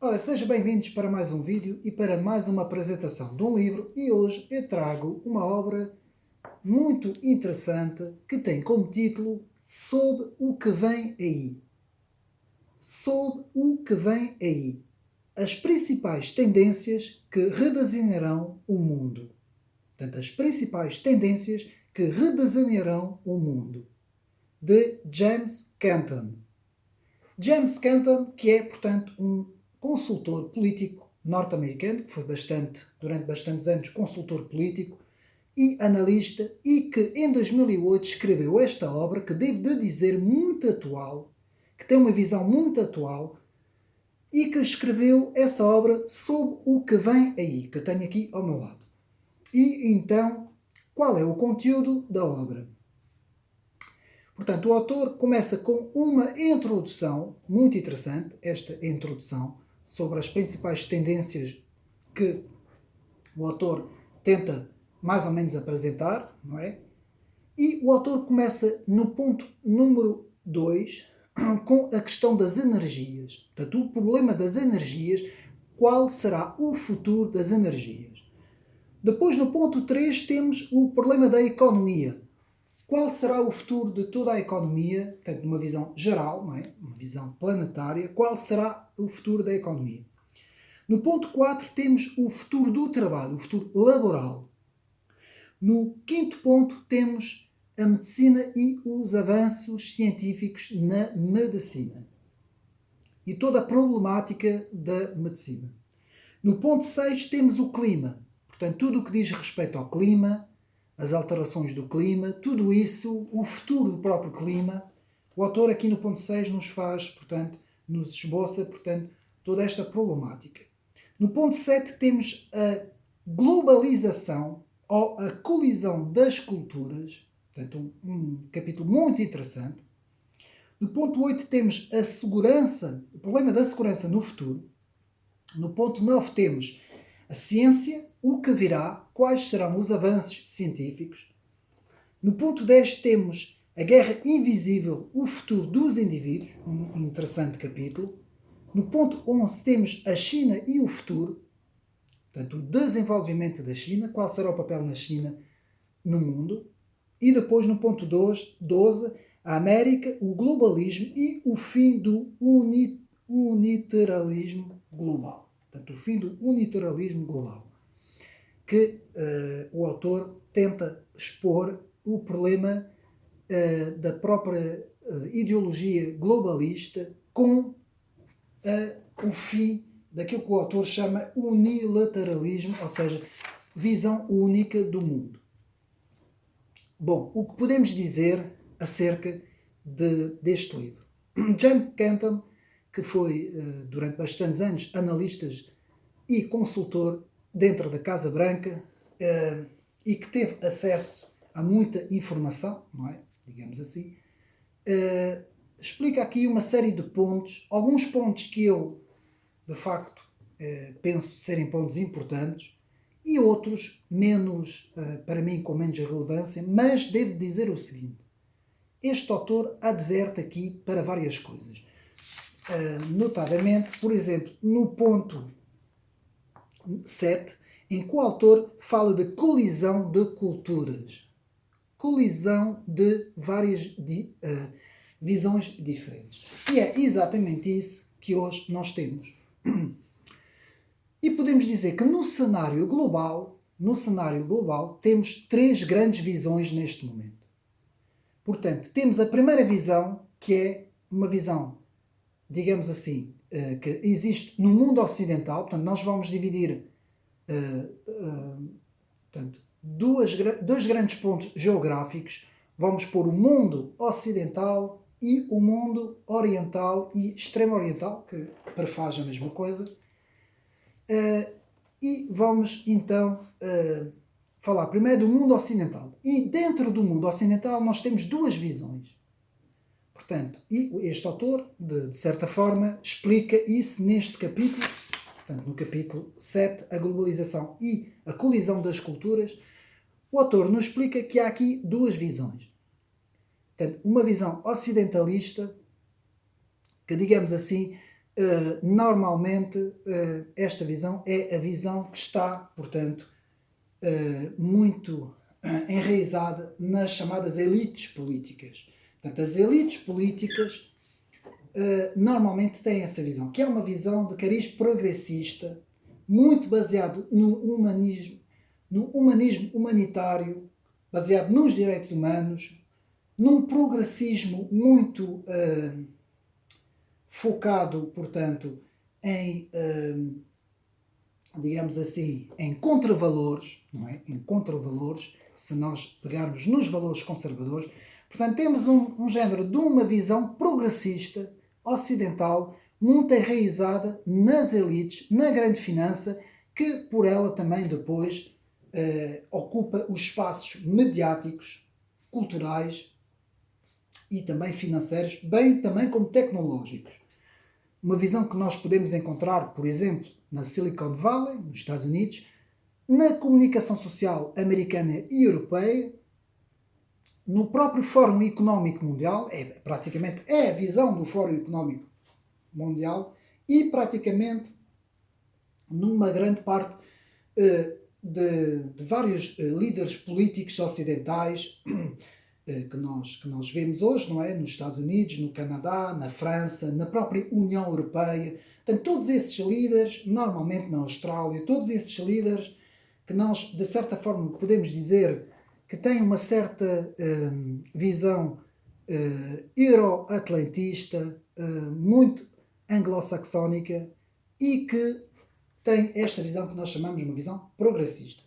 Ora, sejam bem-vindos para mais um vídeo e para mais uma apresentação de um livro, e hoje eu trago uma obra muito interessante que tem como título Sob o que vem aí. Sob o que vem aí. As principais tendências que redesenharão o mundo. Portanto, as principais tendências que redesenharão o mundo. De James Canton. James Canton, que é, portanto, um consultor político norte-americano, que foi durante bastantes anos consultor político e analista, e que em 2008 escreveu esta obra que devo de dizer muito atual, que tem uma visão muito atual, e que escreveu essa obra sob o que vem aí, que eu tenho aqui ao meu lado. E então, qual é o conteúdo da obra? Portanto, o autor começa com uma introdução muito interessante, esta introdução, sobre as principais tendências que o autor tenta mais ou menos apresentar, não é? E o autor começa no ponto número 2 com a questão das energias. Portanto, o problema das energias, qual será o futuro das energias? Depois, no ponto 3, temos o problema da economia. Qual será o futuro de toda a economia, portanto, numa visão geral, não é? Uma visão planetária, qual será o futuro da economia? No ponto 4 temos o futuro do trabalho, o futuro laboral. No quinto ponto temos a medicina e os avanços científicos na medicina. E toda a problemática da medicina. No ponto 6 temos o clima. Portanto, tudo o que diz respeito ao clima, as alterações do clima, tudo isso, o futuro do próprio clima. O autor aqui no ponto 6 nos faz, portanto, nos esboça, portanto, toda esta problemática. No ponto 7 temos a globalização ou a colisão das culturas, portanto, um capítulo muito interessante. No ponto 8 temos a segurança, o problema da segurança no futuro. No ponto 9 temos a ciência, o que virá, quais serão os avanços científicos. No ponto 10 temos a guerra invisível, o futuro dos indivíduos, um interessante capítulo. No ponto 11 temos a China e o futuro, portanto o desenvolvimento da China, qual será o papel na China no mundo. E depois no ponto 12, a América, o globalismo e o fim do unilateralismo global. Portanto, o fim do unilateralismo global, que o autor tenta expor o problema da própria ideologia globalista com o fim daquilo que o autor chama unilateralismo, ou seja, visão única do mundo. Bom, o que podemos dizer acerca deste livro? James Canton, que foi, durante bastantes anos, analista e consultor dentro da Casa Branca e que teve acesso a muita informação, não é? Digamos assim, explica aqui uma série de pontos, alguns pontos que eu, de facto, penso serem pontos importantes e outros menos, para mim, com menos relevância, mas devo dizer o seguinte: este autor adverte aqui para várias coisas. Notadamente, por exemplo, no ponto 7, em que o autor fala de colisão de culturas. Colisão de várias visões diferentes. E é exatamente isso que hoje nós temos. E podemos dizer que no cenário global, temos três grandes visões neste momento. Portanto, temos a primeira visão, que é uma visão, digamos assim, que existe no mundo ocidental. Portanto, nós vamos dividir portanto, dois grandes pontos geográficos. Vamos pôr o mundo ocidental e o mundo oriental e extremo oriental, que prefaz a mesma coisa. E vamos então falar primeiro do mundo ocidental. E dentro do mundo ocidental nós temos duas visões. Portanto, e este autor, de certa forma, explica isso neste capítulo. Portanto, no capítulo 7, a globalização e a colisão das culturas, o autor nos explica que há aqui duas visões. Portanto, uma visão ocidentalista, que, digamos assim, normalmente esta visão é a visão que está, portanto, muito enraizada nas chamadas elites políticas. Portanto, as elites políticas normalmente têm essa visão, que é uma visão de cariz progressista, muito baseado no humanismo humanitário, baseado nos direitos humanos, num progressismo muito focado, portanto, em, digamos assim, em contravalores, não é? Em contravalores, se nós pegarmos nos valores conservadores. Portanto, temos um género de uma visão progressista, ocidental, muito enraizada nas elites, na grande finança, que por ela também depois ocupa os espaços mediáticos, culturais e também financeiros, bem também como tecnológicos. Uma visão que nós podemos encontrar, por exemplo, na Silicon Valley, nos Estados Unidos, na comunicação social americana e europeia, no próprio Fórum Económico Mundial, praticamente é a visão do Fórum Económico Mundial, e praticamente numa grande parte de vários líderes políticos ocidentais que nós vemos hoje, não é? Nos Estados Unidos, no Canadá, na França, na própria União Europeia. Portanto, todos esses líderes, normalmente na Austrália, todos esses líderes que nós, de certa forma, podemos dizer que têm uma certa visão euro-atlantista, muito anglo-saxónica, e que tem esta visão que nós chamamos de uma visão progressista.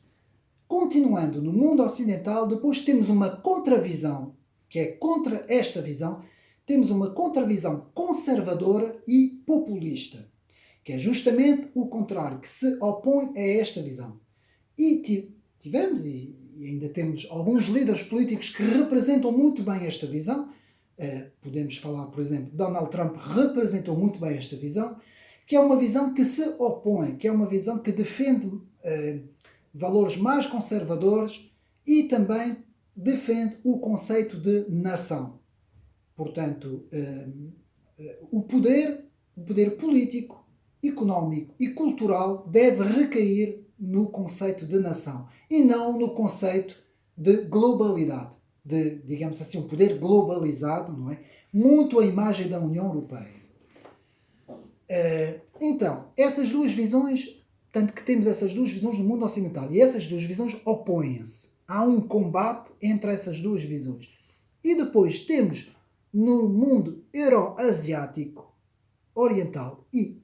Continuando no mundo ocidental, depois temos uma contravisão, que é contra esta visão, temos uma contravisão conservadora e populista, que é justamente o contrário, que se opõe a esta visão. E tivemos, e ainda temos, alguns líderes políticos que representam muito bem esta visão. Podemos falar, por exemplo, Donald Trump representou muito bem esta visão, que é uma visão que se opõe, que é uma visão que defende valores mais conservadores e também defende o conceito de nação. Portanto, o poder político, económico e cultural deve recair no conceito de nação e não no conceito de globalidade, de, digamos assim, um poder globalizado, não é? Muito a imagem da União Europeia. Então, essas duas visões, tanto que temos essas duas visões no mundo ocidental, e essas duas visões opõem-se. Há um combate entre essas duas visões. E depois temos no mundo euroasiático, oriental e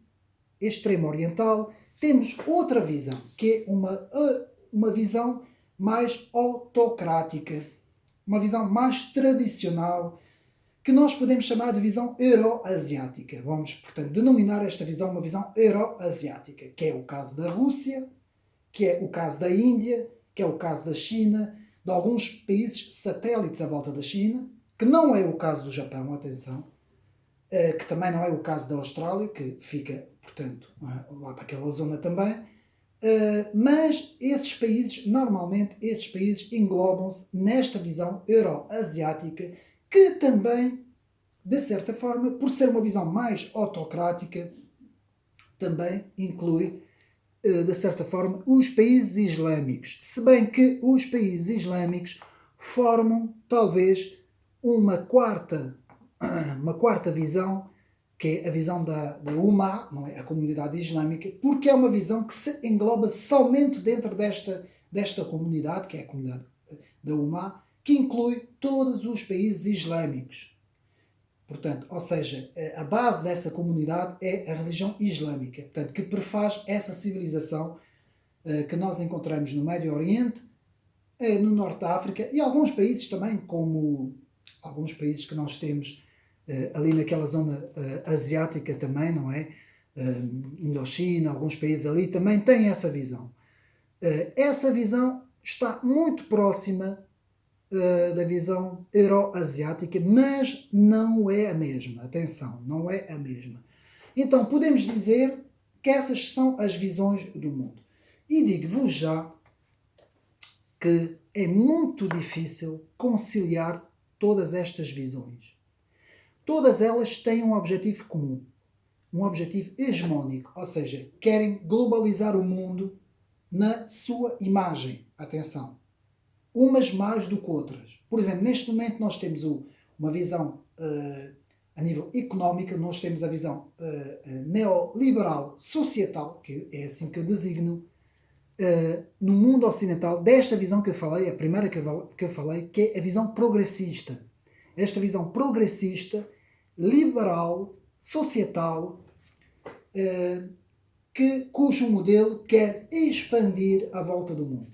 extremo oriental, temos outra visão, que é uma visão mais autocrática, uma visão mais tradicional, que nós podemos chamar de visão euroasiática. Vamos, portanto, denominar esta visão uma visão euroasiática, que é o caso da Rússia, que é o caso da Índia, que é o caso da China, de alguns países satélites à volta da China, que não é o caso do Japão, atenção, que também não é o caso da Austrália, que fica, portanto, lá para aquela zona também, mas esses países, normalmente, esses países englobam-se nesta visão euroasiática, que também, de certa forma, por ser uma visão mais autocrática, também inclui, de certa forma, os países islâmicos. Se bem que os países islâmicos formam, talvez, uma quarta visão, que é a visão da Ummah, não é? A comunidade islâmica, porque é uma visão que se engloba somente dentro desta comunidade, que é a comunidade da Ummah, que inclui todos os países islâmicos. Portanto, ou seja, a base dessa comunidade é a religião islâmica, portanto, que prefaz essa civilização que nós encontramos no Médio Oriente, no Norte da África e alguns países também, como alguns países que nós temos ali naquela zona asiática também, não é? Indochina, alguns países ali também têm essa visão. Essa visão está muito próxima da visão euroasiática, mas não é a mesma. Atenção, não é a mesma. Então, podemos dizer que essas são as visões do mundo. E digo-vos já que é muito difícil conciliar todas estas visões. Todas elas têm um objetivo comum. um objetivo hegemónico, ou seja, querem globalizar o mundo na sua imagem. Atenção. Umas mais do que outras. Por exemplo, neste momento nós temos uma visão a nível económico, nós temos a visão neoliberal societal, que é assim que eu designo, no mundo ocidental, desta visão que eu falei, a primeira que eu falei, que é a visão progressista. Esta visão progressista, liberal, societal, cujo modelo quer expandir à volta do mundo.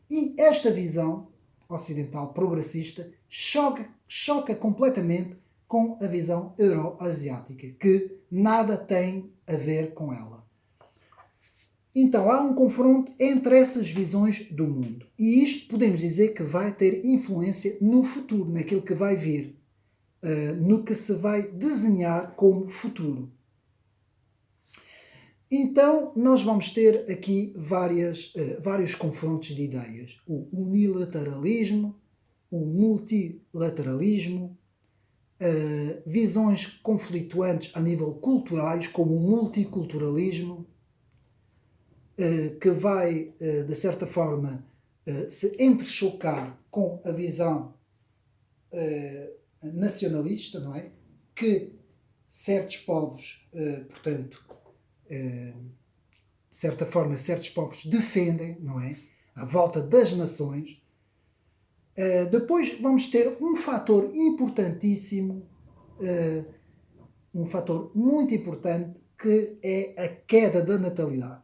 E esta visão ocidental progressista choca completamente com a visão euroasiática, que nada tem a ver com ela. Então há um confronto entre essas visões do mundo. E isto podemos dizer que vai ter influência no futuro, naquilo que vai vir, no que se vai desenhar como futuro. Então, nós vamos ter aqui vários confrontos de ideias. O unilateralismo, o multilateralismo, visões conflituantes a nível culturais, como o multiculturalismo, que vai, de certa forma, se entrechocar com a visão nacionalista, não é? Que certos povos, portanto, de certa forma, certos povos defendem, não é? À volta das nações. Depois vamos ter um fator importantíssimo, um fator muito importante, que é a queda da natalidade,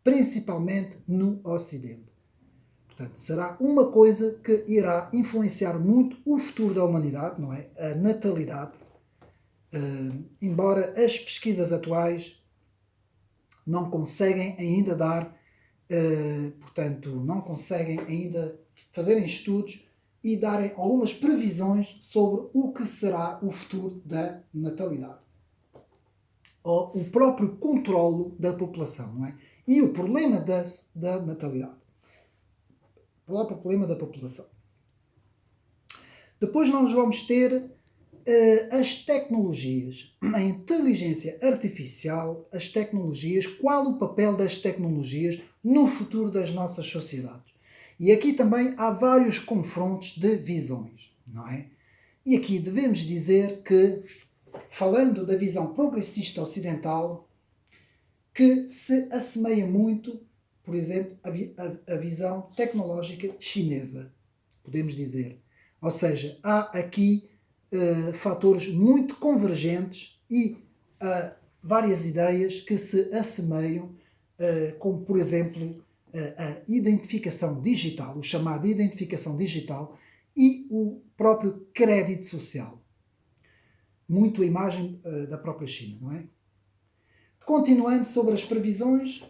principalmente no Ocidente. Portanto, será uma coisa que irá influenciar muito o futuro da humanidade, não é? A natalidade. Embora as pesquisas atuais não conseguem ainda dar, portanto, não conseguem ainda fazerem estudos e darem algumas previsões sobre o que será o futuro da natalidade. Ou o próprio controlo da população, não é? E o problema da natalidade. O próprio problema da população. Depois nós vamos ter as tecnologias, a inteligência artificial, as tecnologias, qual o papel das tecnologias no futuro das nossas sociedades. E aqui também há vários confrontos de visões, não é? E aqui devemos dizer que, falando da visão progressista ocidental, que se assemelha muito, por exemplo, à visão tecnológica chinesa, podemos dizer. Ou seja, há aqui fatores muito convergentes e várias ideias que se assemelham, como por exemplo a identificação digital, o chamado identificação digital e o próprio crédito social. Muito a imagem da própria China, não é? Continuando sobre as previsões,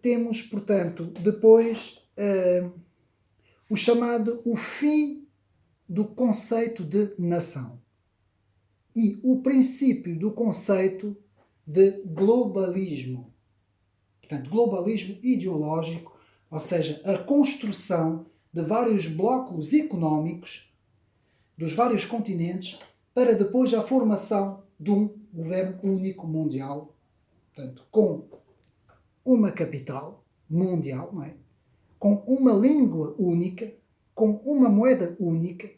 temos, portanto, depois o fim do conceito de nação e o princípio do conceito de globalismo. Portanto, globalismo ideológico, ou seja, a construção de vários blocos económicos dos vários continentes para depois a formação de um governo único mundial, portanto, com uma capital mundial, não é? Com uma língua única, com uma moeda única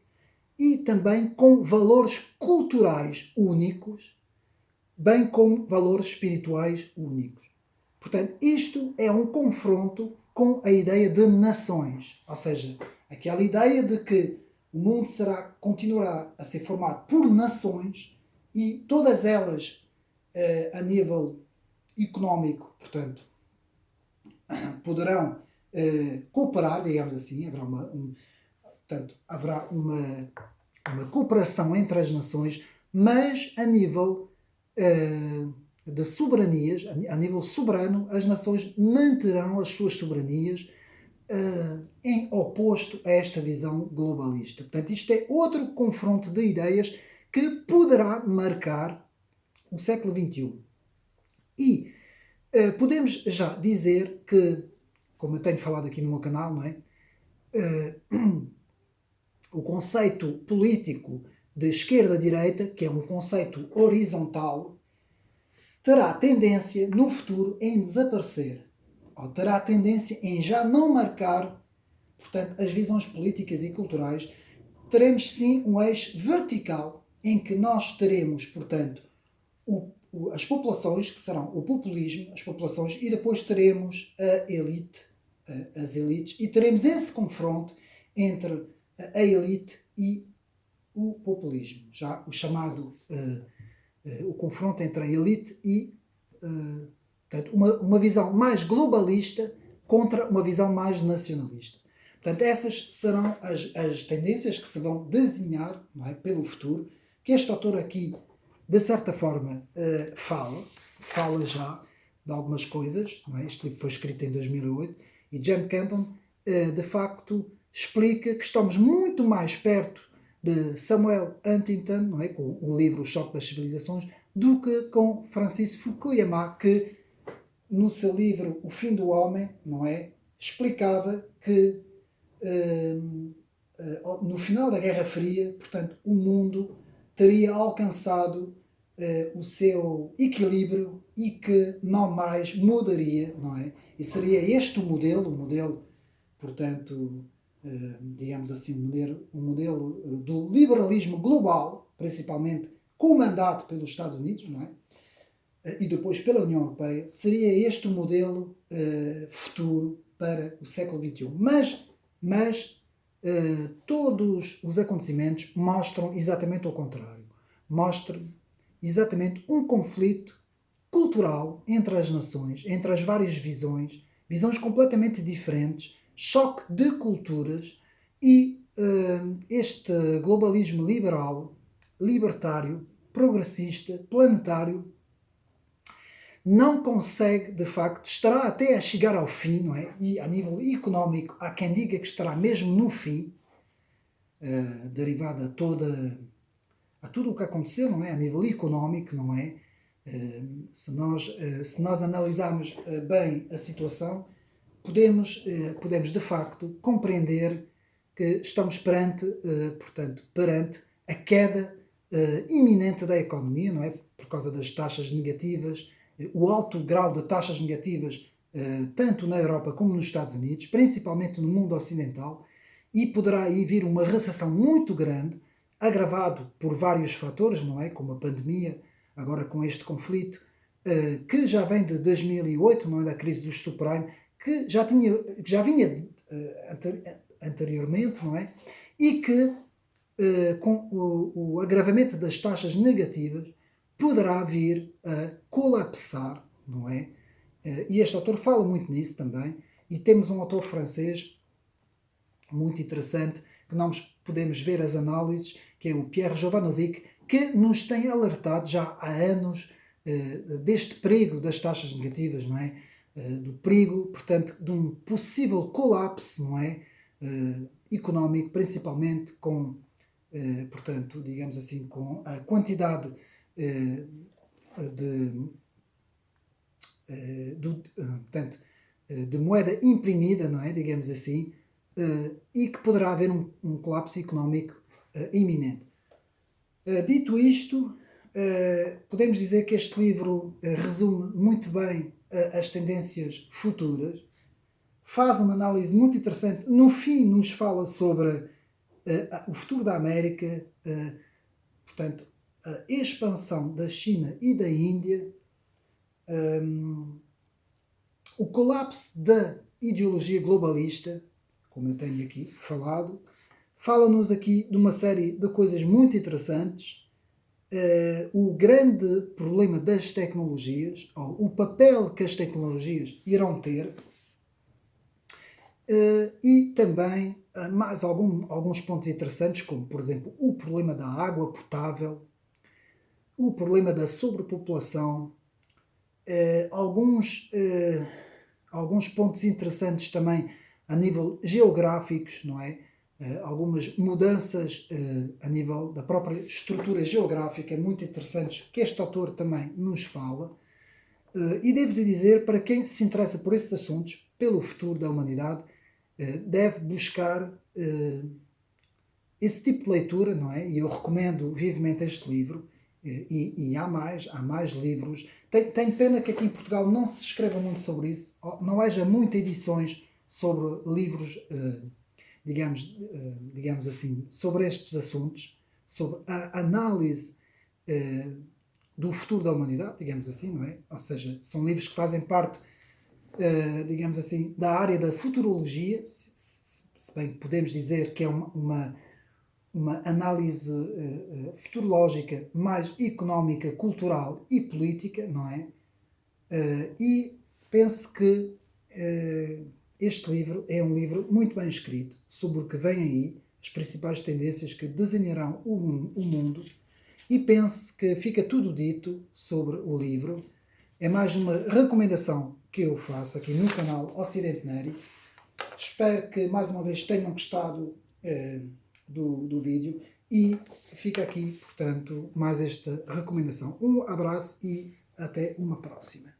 e também com valores culturais únicos, bem como valores espirituais únicos. Portanto, isto é um confronto com a ideia de nações, ou seja, aquela ideia de que o mundo continuará a ser formado por nações e todas elas, a nível económico, portanto, poderão cooperar, digamos assim, haverá uma cooperação entre as nações, mas a nível de soberanias, a nível soberano, as nações manterão as suas soberanias em oposto a esta visão globalista. Portanto, isto é outro confronto de ideias que poderá marcar o século XXI. E podemos já dizer que, como eu tenho falado aqui no meu canal, não é? O conceito político de esquerda-direita, que é um conceito horizontal, terá tendência no futuro em desaparecer, ou terá tendência em já não marcar, portanto, as visões políticas e culturais. Teremos sim um eixo vertical em que nós teremos, portanto, as populações, que serão o populismo, as populações, e depois teremos a elite, as elites, e teremos esse confronto entre a elite e o populismo, já o chamado o confronto entre a elite e portanto, uma visão mais globalista contra uma visão mais nacionalista. Portanto, essas serão as tendências que se vão desenhar, não é, pelo futuro, que este autor aqui, de certa forma, fala já de algumas coisas. Não é? Este livro foi escrito em 2008 e Jem Kenton, de facto, explica que estamos muito mais perto de Samuel Huntington, não é, com o livro O Choque das Civilizações, do que com Francis Fukuyama, que no seu livro O Fim do Homem, não é, explicava que no final da Guerra Fria, portanto, o mundo teria alcançado o seu equilíbrio e que não mais mudaria, não é? E seria este o modelo, portanto, digamos assim, um modelo do liberalismo global, principalmente comandado pelos Estados Unidos, não é? E depois pela União Europeia, seria este o modelo futuro para o século XXI. Mas todos os acontecimentos mostram exatamente o contrário. Mostram exatamente um conflito cultural entre as nações, entre as várias visões completamente diferentes, choque de culturas e este globalismo liberal, libertário, progressista, planetário, não consegue, de facto, estará até a chegar ao fim, não é? E a nível económico, há quem diga que estará mesmo no fim, derivado a tudo o que aconteceu, não é? A nível económico, não é? Se nós analisarmos bem a situação, podemos de facto compreender que estamos perante a queda iminente da economia, não é? Por causa das taxas negativas, o alto grau de taxas negativas tanto na Europa como nos Estados Unidos, principalmente no mundo ocidental, e poderá aí vir uma recessão muito grande, agravado por vários fatores, não é? Como a pandemia, agora com este conflito, que já vem de 2008, não é? Da crise dos subprime, que já vinha anteriormente, não é? E que com o agravamento das taxas negativas poderá vir a colapsar, não é? E este autor fala muito nisso também. E temos um autor francês muito interessante que nós podemos ver as análises, que é o Pierre Jovanovic, que nos tem alertado já há anos deste perigo das taxas negativas, não é? Do perigo, portanto, de um possível colapso, não é? Económico, principalmente com, portanto, digamos assim, com a quantidade de moeda imprimida, não é? Digamos assim, e que poderá haver um colapso económico iminente. Dito isto, podemos dizer que este livro resume muito bem as tendências futuras, faz uma análise muito interessante, no fim nos fala sobre o futuro da América, portanto, a expansão da China e da Índia, o colapso da ideologia globalista, como eu tenho aqui falado, fala-nos aqui de uma série de coisas muito interessantes, o grande problema das tecnologias, ou o papel que as tecnologias irão ter, e também mais alguns pontos interessantes, como por exemplo o problema da água potável, o problema da sobrepopulação, alguns pontos interessantes também a nível geográficos, não é? Algumas mudanças a nível da própria estrutura geográfica muito interessantes que este autor também nos fala. E devo dizer, para quem se interessa por esses assuntos, pelo futuro da humanidade, deve buscar esse tipo de leitura, não é? E eu recomendo vivamente este livro. E há mais livros. Tenho pena que aqui em Portugal não se escreva muito sobre isso, não haja muitas edições sobre livros, digamos assim, sobre estes assuntos, sobre a análise do futuro da humanidade, digamos assim, não é? Ou seja, são livros que fazem parte, digamos assim, da área da futurologia, se bem que podemos dizer que é uma análise futurológica mais económica, cultural e política, não é? E penso que este livro é um livro muito bem escrito sobre o que vem aí, as principais tendências que desenharão o mundo, e penso que fica tudo dito sobre o livro. É mais uma recomendação que eu faço aqui no canal Ocidente Neri. Espero que mais uma vez tenham gostado do vídeo e fica aqui, portanto, mais esta recomendação. Um abraço e até uma próxima.